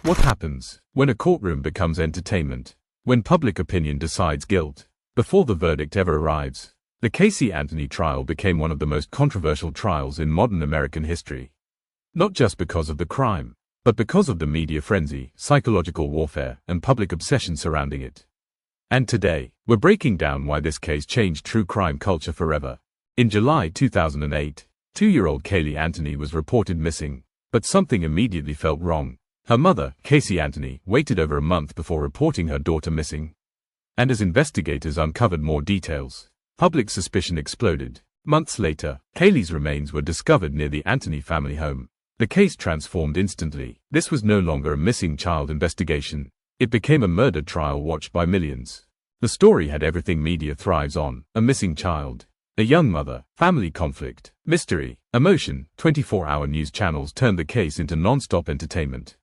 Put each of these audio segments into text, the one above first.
What happens when a courtroom becomes entertainment? When public opinion decides guilt before the verdict ever arrives? The Caylee Anthony trial became one of the most controversial trials in modern American history. Not just because of the crime, but because of the media frenzy, psychological warfare, and public obsession surrounding it. And today, we're breaking down why this case changed true crime culture forever. In July 2008, 2-year-old Caylee Anthony was reported missing, but something immediately felt wrong. Her mother, Caylee Anthony, waited over a month before reporting her daughter missing. And as investigators uncovered more details, public suspicion exploded. Months later, Caylee's remains were discovered near the Anthony family home. The case transformed instantly. This was no longer a missing child investigation. It became a murder trial watched by millions. The story had everything media thrives on: a missing child, a young mother, family conflict, mystery, emotion. 24-hour news channels turned the case into non-stop entertainment.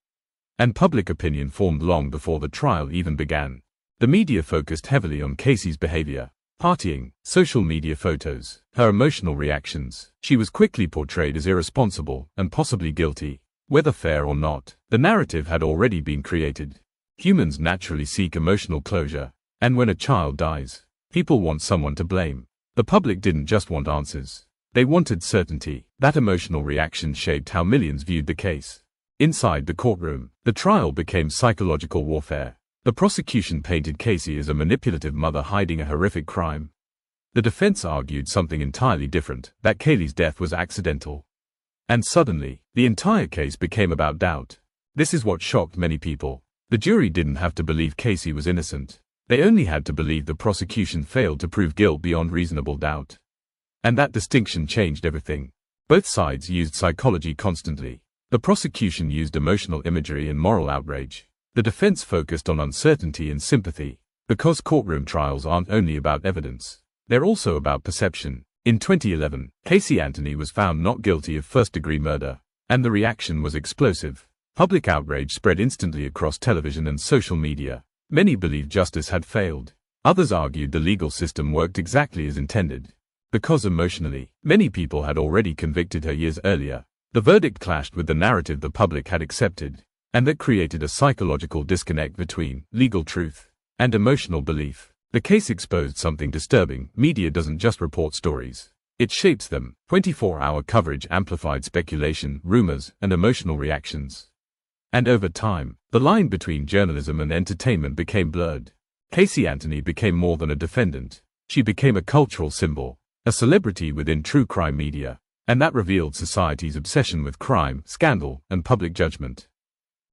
And public opinion formed long before the trial even began. The media focused heavily on Caylee's behavior, partying, social media photos, her emotional reactions. She was quickly portrayed as irresponsible and possibly guilty. Whether fair or not, the narrative had already been created. Humans naturally seek emotional closure, and when a child dies, people want someone to blame. The public didn't just want answers. They wanted certainty. That emotional reaction shaped how millions viewed the case. Inside the courtroom, the trial became psychological warfare. The prosecution painted Caylee as a manipulative mother hiding a horrific crime. The defense argued something entirely different, that Caylee's death was accidental. And suddenly, the entire case became about doubt. This is what shocked many people. The jury didn't have to believe Caylee was innocent. They only had to believe the prosecution failed to prove guilt beyond reasonable doubt. And that distinction changed everything. Both sides used psychology constantly. The prosecution used emotional imagery and moral outrage. The defense focused on uncertainty and sympathy. Because courtroom trials aren't only about evidence, they're also about perception. In 2011, Caylee Anthony was found not guilty of first-degree murder, and the reaction was explosive. Public outrage spread instantly across television and social media. Many believed justice had failed. Others argued the legal system worked exactly as intended. Because emotionally, many people had already convicted her years earlier. The verdict clashed with the narrative the public had accepted, and that created a psychological disconnect between legal truth and emotional belief. The case exposed something disturbing. Media doesn't just report stories. It shapes them. 24-hour coverage amplified speculation, rumors, and emotional reactions. And over time, the line between journalism and entertainment became blurred. Caylee Anthony became more than a defendant. She became a cultural symbol, a celebrity within true crime media. And that revealed society's obsession with crime, scandal, and public judgment.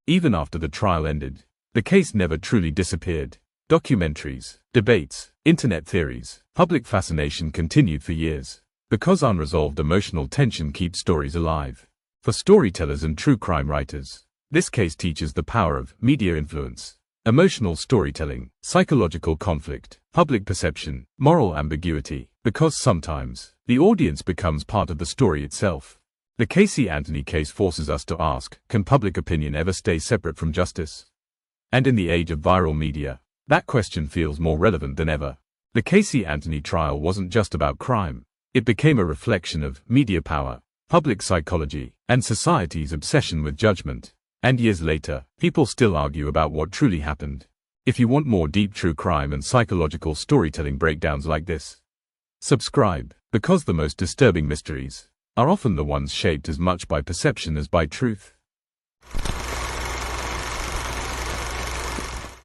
Even after the trial ended, the case never truly disappeared. Documentaries, debates, internet theories, public fascination continued for years. Because unresolved emotional tension keeps stories alive. For storytellers and true crime writers, this case teaches the power of media influence, emotional storytelling, psychological conflict, public perception, moral ambiguity. Because sometimes, the audience becomes part of the story itself. The Caylee Anthony case forces us to ask, can public opinion ever stay separate from justice? And in the age of viral media, that question feels more relevant than ever. The Caylee Anthony trial wasn't just about crime. It became a reflection of media power, public psychology, and society's obsession with judgment. And years later, people still argue about what truly happened. If you want more deep true crime and psychological storytelling breakdowns like this, subscribe, because the most disturbing mysteries are often the ones shaped as much by perception as by truth.